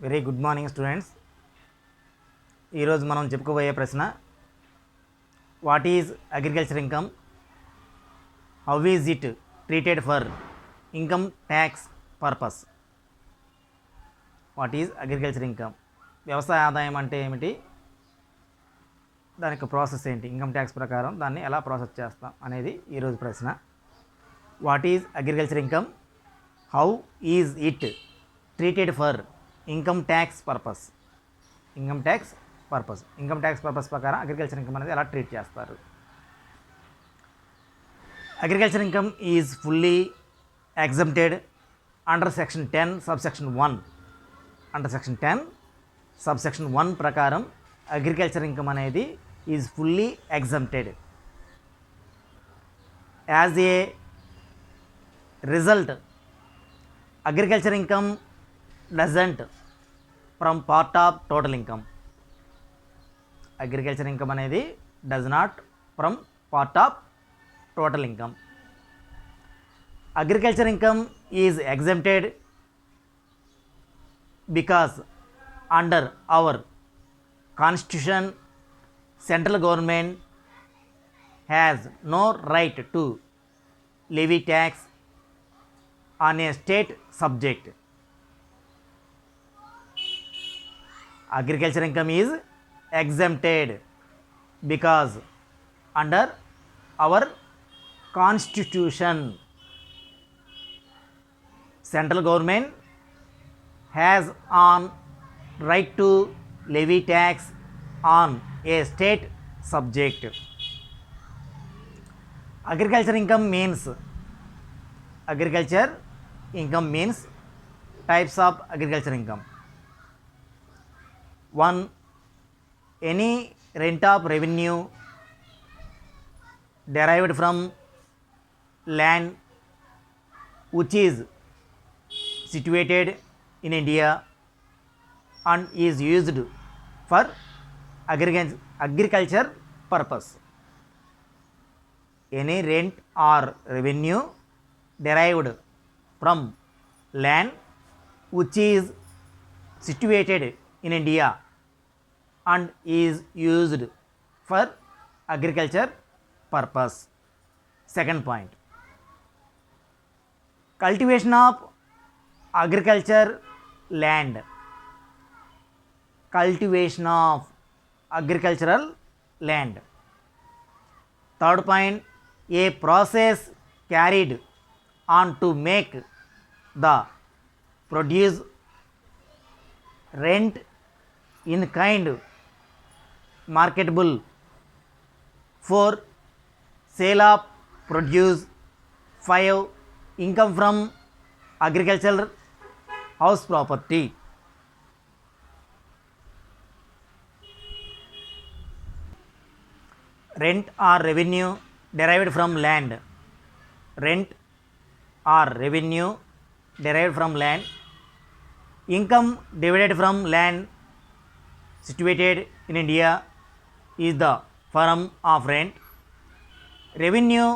Very good morning students. ఈరోజు మనం చెప్పుకోబోయే ప్రశ్న, what is agriculture income, how is it treated for income tax purpose. What is agriculture income, వ్యవసాయ ఆదాయం అంటే ఏమిటి, దానికి ప్రాసెస్ ఏంటి, ఇన్కమ్ ట్యాక్స్ ప్రకారం దాన్ని ఎలా ప్రాసెస్ చేస్తాం అనేది ఈరోజు ప్రశ్న. What is agriculture income, how is it treated for income tax purpose. Income tax purpose ప్రకారం అగ్రికల్చర్ ఇన్కమ్ అనేది ఎలా ట్రీట్ చేస్తారు. Agriculture income is fully exempted under section 10 subsection 1. Under section 10 subsection 1 ప్రకారం అగ్రికల్చర్ ఇన్కమ్ అనేది is fully exempted. As a result, agriculture income doesn't from part of total income. Agriculture income అనేది does not from part of total income. Agriculture income is exempted because under our constitution central government has no right to levy tax on a state subject. Agriculture income is exempted because under our constitution central government has on right to levy tax on a state subject. Agriculture income means types of agriculture income. 1. Any rent of revenue derived from land which is situated in India and is used for agriculture purpose. Any rent or revenue derived from land which is situated in India and is used for agriculture purpose. Second point, cultivation of agriculture land. Cultivation of agricultural land. Third point, a process carried on to make the produce rent in kind marketable for sale of produce. 5. Income from agricultural house property. Rent or revenue derived from land. Rent or revenue derived from land. Income divided from land situated in India is the form of rent. Revenue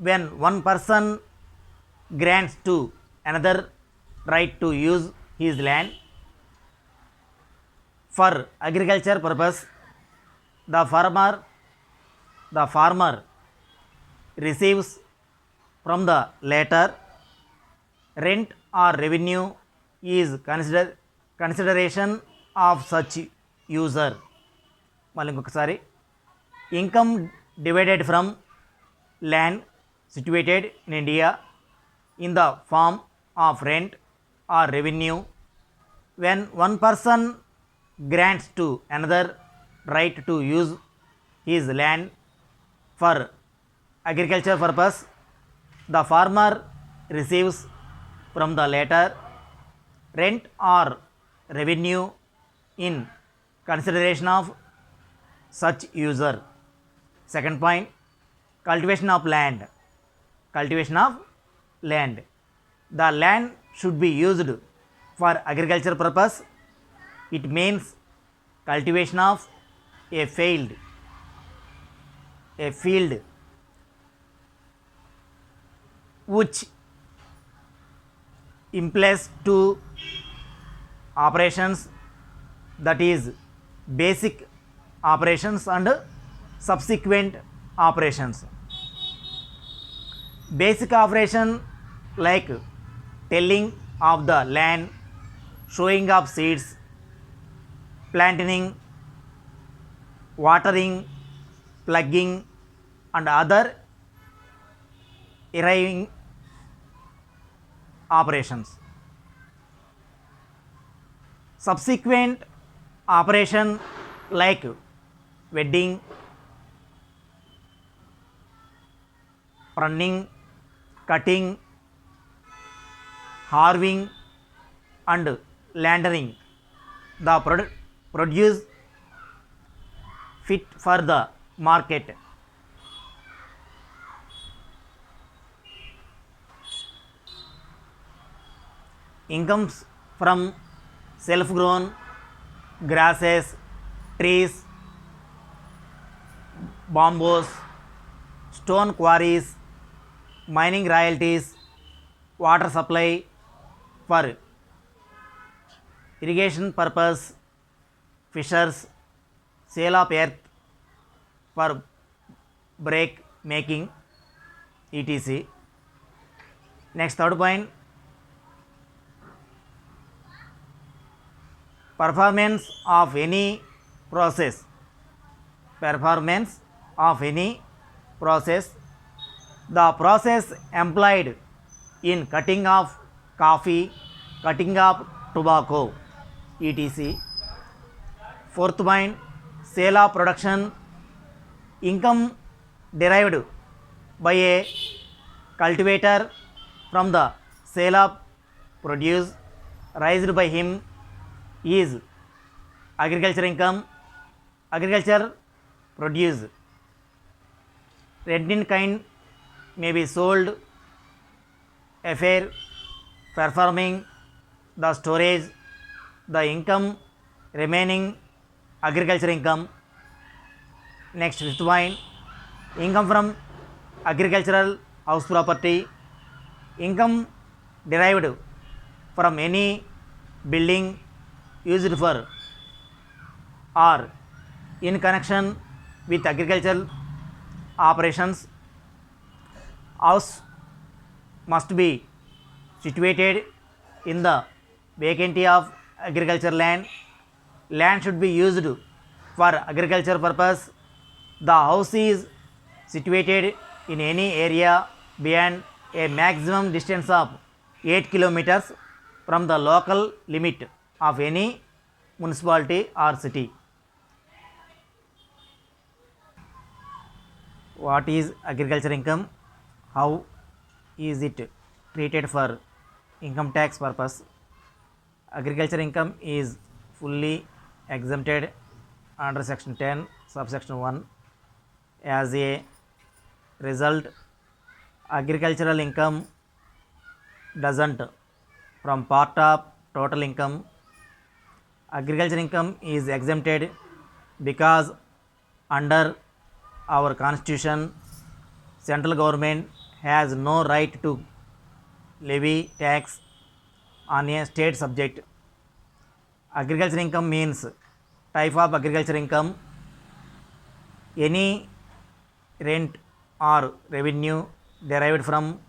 when one person grants to another right to use his land for agriculture purpose. The farmer receives from the latter. Rent or revenue is consideration of such user. మళ్ళీ ఇంకొకసారి, income divided from land situated in India in the form of rent or revenue when one person grants to another right to use his land for agriculture purpose. The farmer receives from the latter. Rent or revenue in consideration of such user. Second point, cultivation of land. The land should be used for agriculture purpose. It means cultivation of a field which implies to operations, that is basic operations and subsequent operations. Basic operation like tilling of the land, sowing of seeds, planting, watering, plugging and other irrigation operations. Subsequent operation like wedding, pruning, cutting, harvesting and laundering the produce fit for the market. Incomes from self-grown grasses, trees, bamboos, stone quarries, mining royalties, water supply for irrigation purpose, fishers, sale of earth for brick making, etc. Next, third point, performance of any process. Performance of any process. The process employed in cutting of coffee, cutting of tobacco, etc. Fourth point, sale of production. Income derived by a cultivator from the sale of produce raised by him is agriculture income. Agriculture produce rent in kind may be sold, affair, performing the storage, the income remaining agriculture income. Next, fifth point, income from agricultural house property. Income derived from any building used for or in connection with agricultural operations. House must be situated in the vacancy of agriculture land. Land should be used for agriculture purpose. The house is situated in any area beyond a maximum distance of 8 kilometers from the local limit of any municipality or city. What is agriculture income? How is it treated for income tax purpose? Agriculture income is fully exempted under section 10 subsection 1. As a result, agricultural income doesn't from part of total income. Agriculture income is exempted because under our constitution, central government has no right to levy tax on a state subject. Agriculture income means type of agriculture income. Any rent or revenue derived from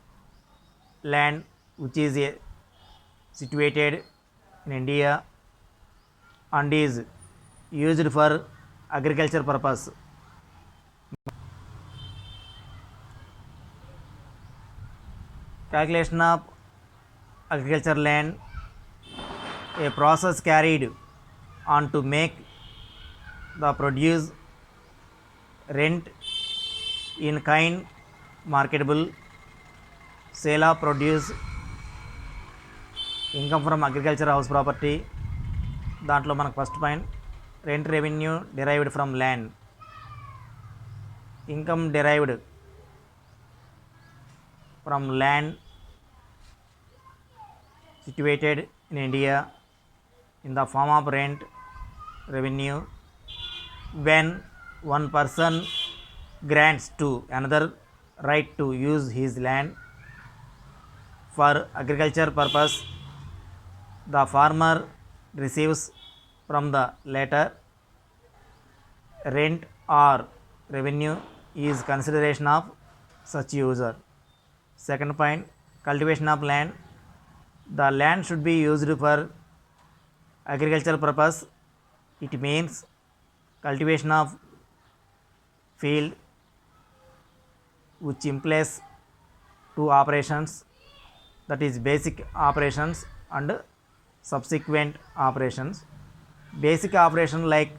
land which is situated in India and is used for agriculture purpose. Calculation of agriculture land, a process carried on to make the produce rent in kind marketable, sale of produce, income from agriculture house property. దాంట్లో మనకు first point rent revenue derived from land, income derived from land situated in India in the form of rent revenue when one person grants to another right to use his land for agriculture purpose. The farmer receives from the latter. Rent or revenue is consideration of such user. Second point, cultivation of land. The land should be used for agricultural purpose. It means cultivation of field which implies two operations, that is basic operations and subsequent operations. Basic operation like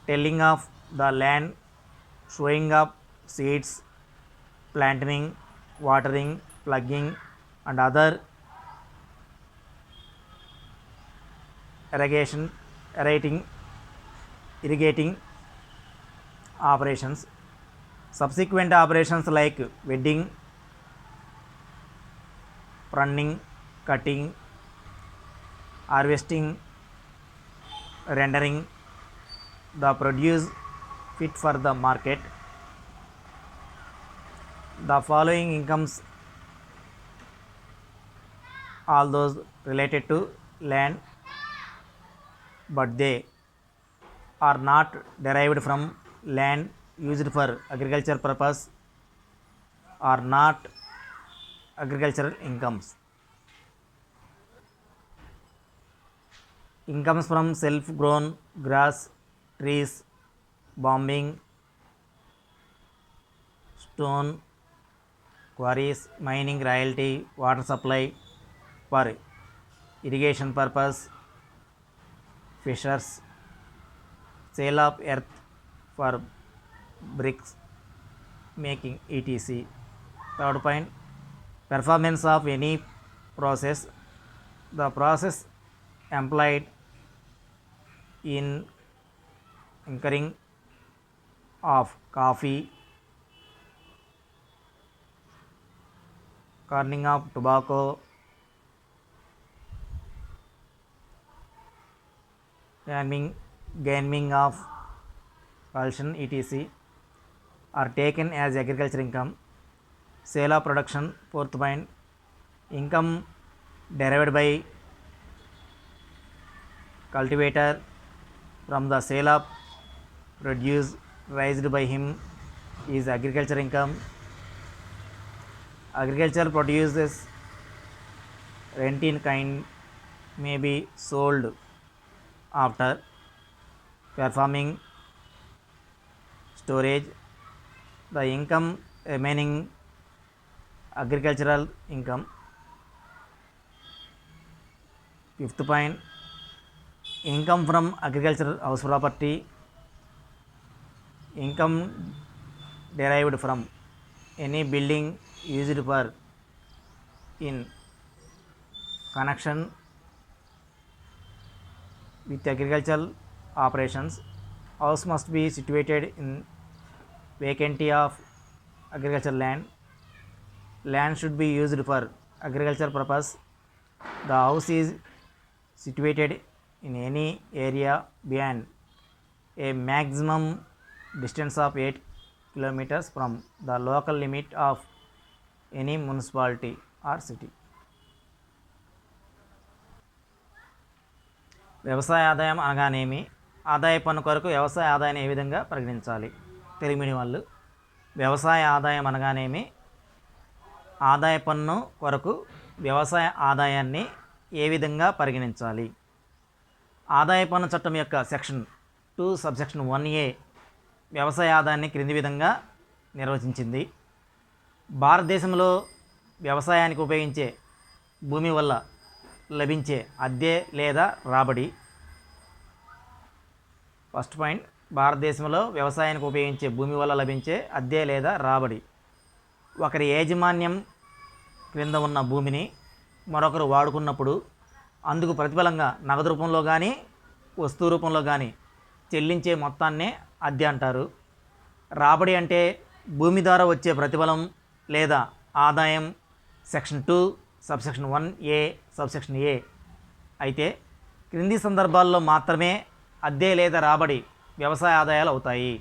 tilling of the land, sowing of seeds, planting, watering, plugging and other irrigating operations. Subsequent operations like weeding, pruning, cutting, harvesting, rendering the produce fit for the market. The following incomes, all those related to land, but they are not derived from land used for agriculture purpose, are not agricultural incomes. Incomes from self grown grass, trees, bombing, stone quarries, mining royalty, water supply for irrigation purpose, fishers, sale of earth for bricks making, etc. Third point, performance of any process. The process employed in incurring of coffee, carning of tobacco, gaming of collection, etc. are taken as agriculture income. Sale of production. Fourth point, income derived by cultivator from the sale of produce raised by him is agriculture income. Agricultural produces rent in kind may be sold after performing storage. The income remaining agricultural income. Fifth point, income from agricultural house property. Income derived from any building used for in connection with agricultural operations. House must be situated in vacancy of agricultural land. Land should be used for agricultural purpose. The house is situated in any area beyond a maximum distance of 8 kilometers from the local limit of any municipality or city. వ్యవసాయ ఆదాయం అనగానేమి, ఆదాయ పన్ను కొరకు వ్యవసాయ ఆదాయాన్ని ఏ విధంగా పరిగణించాలి? తెలుగు మీడియం వాళ్ళు, వ్యవసాయ ఆదాయం అనగానేమి, ఆదాయ పన్ను కొరకు వ్యవసాయ ఆదాయాన్ని ఏ విధంగా పరిగణించాలి? ఆదాయ పన్ను చట్టం యొక్క సెక్షన్ 2 సబ్సెక్షన్ 1A వ్యవసాయ ఆదాయాన్ని క్రింది విధంగా నిర్వచించింది. భారతదేశంలో వ్యవసాయానికి ఉపయోగించే భూమి వల్ల లభించే అద్దె లేదా రాబడి. ఫస్ట్ పాయింట్, భారతదేశంలో వ్యవసాయానికి ఉపయోగించే భూమి వల్ల లభించే అద్దె లేదా రాబడి. ఒకరి యాజమాన్యం క్రింద ఉన్న భూమిని మరొకరు వాడుకున్నప్పుడు అందుకు ప్రతిఫలంగా నగదు రూపంలో కానీ వస్తువు రూపంలో కానీ చెల్లించే మొత్తాన్నే అద్దె అంటారు. రాబడి అంటే భూమి ద్వారా వచ్చే ప్రతిఫలం లేదా ఆదాయం. Section 2 subsection 1A subsection A. అయితే క్రింది సందర్భాల్లో మాత్రమే అద్దె లేదా రాబడి వ్యవసాయ ఆదాయాలు అవుతాయి.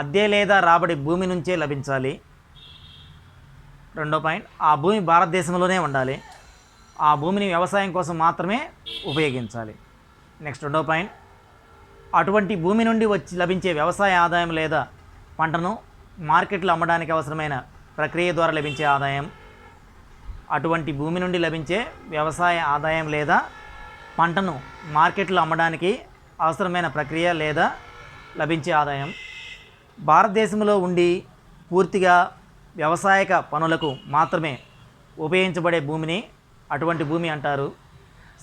అద్దె లేదా రాబడి భూమి నుంచే లభించాలి. రెండో పాయింట్, ఆ భూమి భారతదేశంలోనే ఉండాలి. ఆ భూమిని వ్యవసాయం కోసం మాత్రమే ఉపయోగించాలి. నెక్స్ట్ రెండో పాయింట్, అటువంటి భూమి నుండి లభించే వ్యవసాయ ఆదాయం లేదా పంటను మార్కెట్లో అమ్మడానికి అవసరమైన ప్రక్రియ ద్వారా లభించే ఆదాయం. అటువంటి భూమి నుండి లభించే వ్యవసాయ ఆదాయం లేదా పంటను మార్కెట్లో అమ్మడానికి అవసరమైన ప్రక్రియ లేదా లభించే ఆదాయం. భారతదేశంలో ఉండి పూర్తిగా వ్యవసాయక పనులకు మాత్రమే ఉపయోగించబడే భూమిని అటువంటి భూమి అంటారు.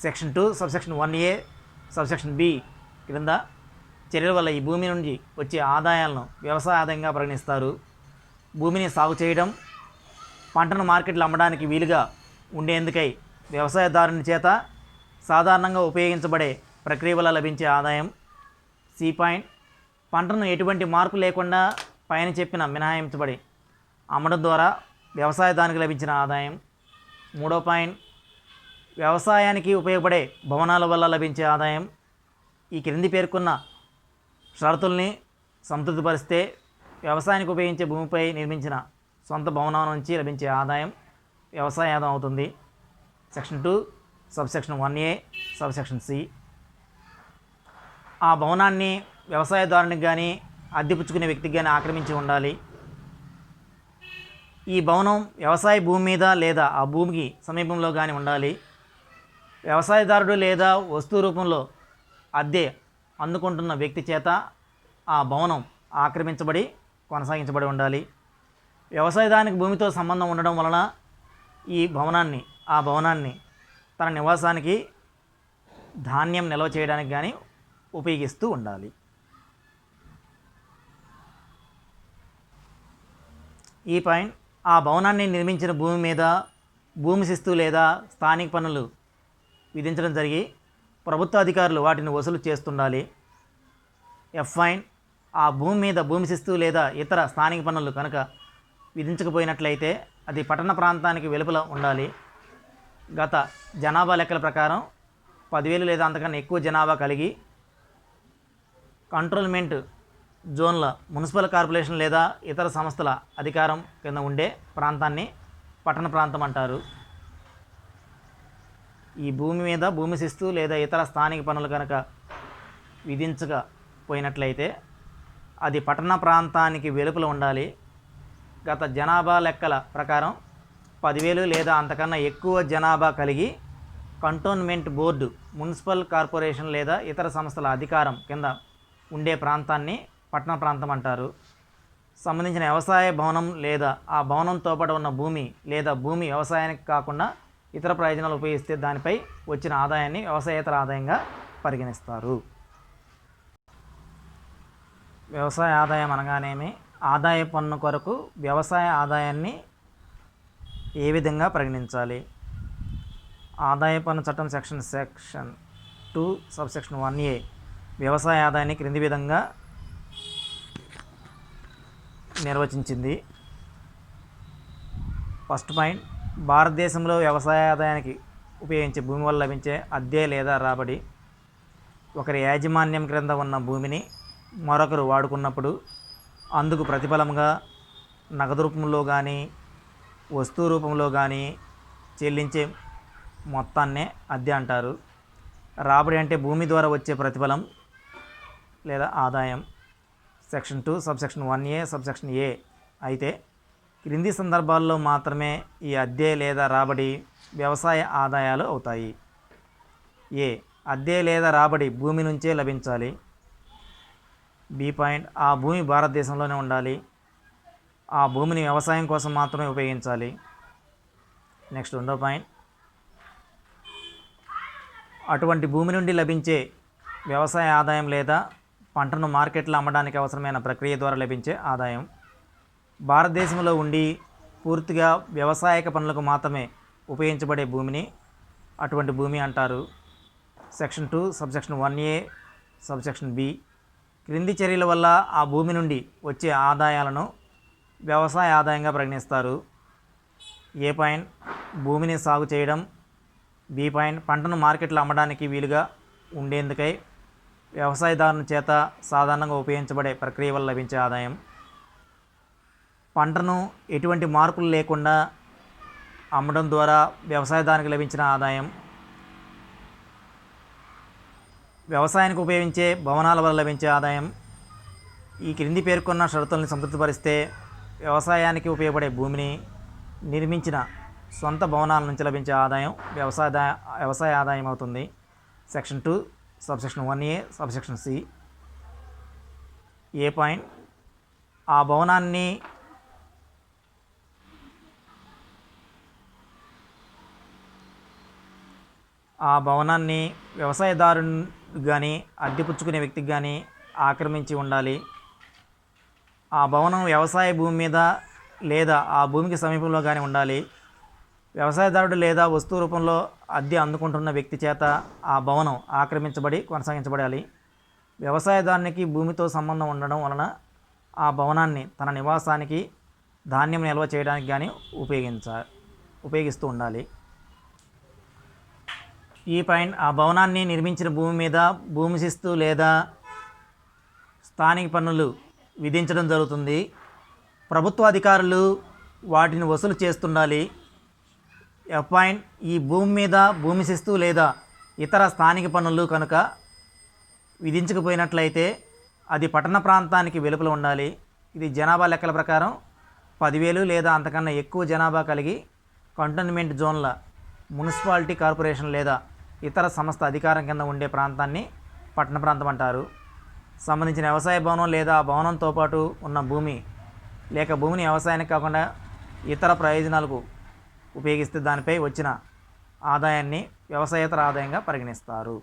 Section 2 subsection 1A subsection B క్రింద చర్యల వల్ల ఈ భూమి నుండి వచ్చే ఆదాయాలను వ్యవసాయ ఆదాయంగా పరిగణిస్తారు. భూమిని సాగు చేయడం, పంటను మార్కెట్లో అమ్మడానికి వీలుగా ఉండేందుకై వ్యవసాయదారుని చేత సాధారణంగా ఉపయోగించబడే ప్రక్రియ వల్ల లభించే ఆదాయం. సి పాయింట్, పంటను ఎటువంటి మార్పు లేకుండా పైన చెప్పిన మినహాయించబడి అమ్మడం ద్వారా వ్యవసాయదారునికి లభించిన ఆదాయం. మూడో పాయింట్, వ్యవసాయానికి ఉపయోగపడే భవనాల వల్ల లభించే ఆదాయం. ఈ క్రింది పేర్కొన్న షరతుల్ని సంతృప్తిపరిస్తే వ్యవసాయానికి ఉపయోగించే భూమిపై నిర్మించిన సొంత భవనం నుంచి లభించే ఆదాయం వ్యవసాయ ఆదాయం అవుతుంది. Section 2 subsection 1A subsection C. ఆ భవనాన్ని వ్యవసాయదారునికి కానీ అద్దెపుచ్చుకునే వ్యక్తికి కానీ ఆక్రమించి ఉండాలి. ఈ భవనం వ్యవసాయ భూమి మీద లేదా ఆ భూమికి సమీపంలో కానీ ఉండాలి. వ్యవసాయదారుడు లేదా వస్తువు రూపంలో అద్దె అందుకుంటున్న వ్యక్తి చేత ఆ భవనం ఆక్రమించబడి కొనసాగించబడి ఉండాలి. వ్యవసాయదారునికి భూమితో సంబంధం ఉండడం వలన ఆ భవనాన్ని తన నివాసానికి ధాన్యం నిల్వ చేయడానికి కానీ ఉపయోగిస్తూ ఉండాలి. ఈ పాయింట్, ఆ భవనాన్ని నిర్మించిన భూమి మీద భూమి శిస్తు లేదా స్థానిక పన్నులు విధించడం జరిగి ప్రభుత్వ అధికారులు వాటిని వసూలు చేస్తుండాలి. ఎఫ్ పాయింట్, ఆ భూమి మీద భూమి శిస్తు లేదా ఇతర స్థానిక పన్నులు కనుక విధించకపోయినట్లయితే అది పట్టణ ప్రాంతానికి వెలుపల ఉండాలి. గత జనాభా లెక్కల ప్రకారం 10,000 లేదా అంతకన్నా ఎక్కువ జనాభా కలిగి కంట్రోల్మెంట్ జోన్ల మున్సిపల్ కార్పొరేషన్ లేదా ఇతర సంస్థల అధికారం కింద ఉండే ప్రాంతాన్ని పట్టణ ప్రాంతం అంటారు. ఈ భూమి మీద భూమి శిస్తు లేదా ఇతర స్థానిక పన్నులు కనుక విధించకపోయినట్లయితే అది పట్టణ ప్రాంతానికి వెలుపల ఉండాలి. గత జనాభా లెక్కల ప్రకారం 10,000 లేదా అంతకన్నా ఎక్కువ జనాభా కలిగి కంటోన్మెంట్ బోర్డు, మున్సిపల్ కార్పొరేషన్ లేదా ఇతర సంస్థల అధికారం కింద ఉండే ప్రాంతాన్ని పట్టణ ప్రాంతం అంటారు. సంబంధించిన వ్యవసాయ భవనం లేదా ఆ భవనంతో పాటు ఉన్న భూమి లేదా భూమి వ్యవసాయానికి కాకుండా ఇతర ప్రయోజనాలు ఉపయోగిస్తే దానిపై వచ్చిన ఆదాయాన్ని వ్యవసాయేతర ఆదాయంగా పరిగణిస్తారు. వ్యవసాయ ఆదాయం అనగానేమి, ఆదాయ పన్ను కొరకు వ్యవసాయ ఆదాయాన్ని ఏ విధంగా పరిగణించాలి? ఆదాయ పన్ను చట్టం సెక్షన్ 2 సబ్సెక్షన్ 1A వ్యవసాయ ఆదాయాన్ని క్రింది విధంగా నిర్వచించింది. ఫస్ట్ పాయింట్, భారతదేశంలో వ్యవసాయ ఆదాయానికి ఉపయోగించే భూమి వల్ల లభించే అద్దె లేదా రాబడి. ఒకరి యాజమాన్యం క్రింద ఉన్న భూమిని మరొకరు వాడుకున్నప్పుడు అందుకు ప్రతిఫలంగా నగదు రూపంలో కానీ వస్తువు రూపంలో కానీ చెల్లించే మొత్తాన్నే అద్దె అంటారు. రాబడి అంటే భూమి ద్వారా వచ్చే ప్రతిఫలం లేదా ఆదాయం. Section 2 subsection 1A subsection A అయితే క్రింది సందర్భాల్లో మాత్రమే ఈ అద్దె లేదా రాబడి వ్యవసాయ ఆదాయాలు అవుతాయి. ఏ, అద్దె లేదా రాబడి భూమి నుంచే లభించాలి. బి పాయింట్, ఆ భూమి భారతదేశంలోనే ఉండాలి. ఆ భూమిని వ్యవసాయం కోసం మాత్రమే ఉపయోగించాలి. నెక్స్ట్ రెండో పాయింట్, అటువంటి భూమి నుండి లభించే వ్యవసాయ ఆదాయం లేదా పంటను మార్కెట్లో అమ్మడానికి అవసరమైన ప్రక్రియ ద్వారా లభించే ఆదాయం. భారతదేశంలో ఉండి పూర్తిగా వ్యవసాయక పనులకు మాత్రమే ఉపయోగించబడే భూమిని అటువంటి భూమి అంటారు. Section 2 subsection 1A subsection B క్రింది చర్యల వల్ల ఆ భూమి నుండి వచ్చే ఆదాయాలను వ్యవసాయ ఆదాయంగా పరిగణిస్తారు. ఏ పాయింట్, భూమిని సాగు చేయడం. బి పాయింట్, పంటను మార్కెట్లో అమ్మడానికి వీలుగా ఉండేందుకై వ్యవసాయదారుని చేత సాధారణంగా ఉపయోగించబడే ప్రక్రియ వల్ల లభించే ఆదాయం. పంటను ఎటువంటి మార్పులు లేకుండా అమ్మడం ద్వారా వ్యవసాయదారునికి లభించిన ఆదాయం, వ్యవసాయానికి ఉపయోగించే భవనాల వల్ల లభించే ఆదాయం. ఈ క్రింది పేర్కొన్న షరతుల్ని సంతృప్తిపరిస్తే వ్యవసాయానికి ఉపయోగపడే భూమిని నిర్మించిన సొంత భవనాల నుంచి లభించే ఆదాయం వ్యవసాయ ఆదాయం అవుతుంది. Section 2 subsection 1A subsection C. ఏ పాయింట్, ఆ భవనాన్ని వ్యవసాయదారునికి కానీ అద్దెపుచ్చుకునే వ్యక్తికి కానీ ఆక్రమించి ఉండాలి. ఆ భవనం వ్యవసాయ భూమి మీద లేదా ఆ భూమికి సమీపంలో కానీ ఉండాలి. వ్యవసాయదారుడు లేదా వస్తువు రూపంలో అద్దె అందుకుంటున్న వ్యక్తి చేత ఆ భవనం ఆక్రమించబడి కొనసాగించబడాలి. వ్యవసాయదారునికి భూమితో సంబంధం ఉండడం వలన ఆ భవనాన్ని తన నివాసానికి ధాన్యం నిల్వ చేయడానికి కానీ ఉపయోగిస్తూ ఉండాలి. ఈ పాయింట్, ఆ భవనాన్ని నిర్మించిన భూమి మీద భూమి శిస్తు లేదా స్థానిక పన్నులు విధించడం జరుగుతుంది. ప్రభుత్వ అధికారులు వాటిని వసూలు చేస్తుండాలి. ఎఫ్ పాయింట్, ఈ భూమి మీద భూమి శిస్తు లేదా ఇతర స్థానిక పన్నులు కనుక విధించకపోయినట్లయితే అది పట్టణ ప్రాంతానికి వెలుపల ఉండాలి. ఇది జనాభా లెక్కల ప్రకారం 10,000 లేదా అంతకన్నా ఎక్కువ జనాభా కలిగి కంటోన్మెంట్ జోన్ల మున్సిపాలిటీ కార్పొరేషన్ లేదా ఇతర సంస్థ అధికారం కింద ఉండే ప్రాంతాన్ని పట్టణ ప్రాంతం అంటారు. సంబంధించిన వ్యవసాయ భవనం లేదా ఆ భవనంతో పాటు ఉన్న భూమి లేక భూమిని వ్యవసాయానికి కాకుండా ఇతర ప్రయోజనాలకు ఉపయోగిస్తే దానిపై వచ్చిన ఆదాయాన్ని వ్యవసాయేతర ఆదాయంగా పరిగణిస్తారు.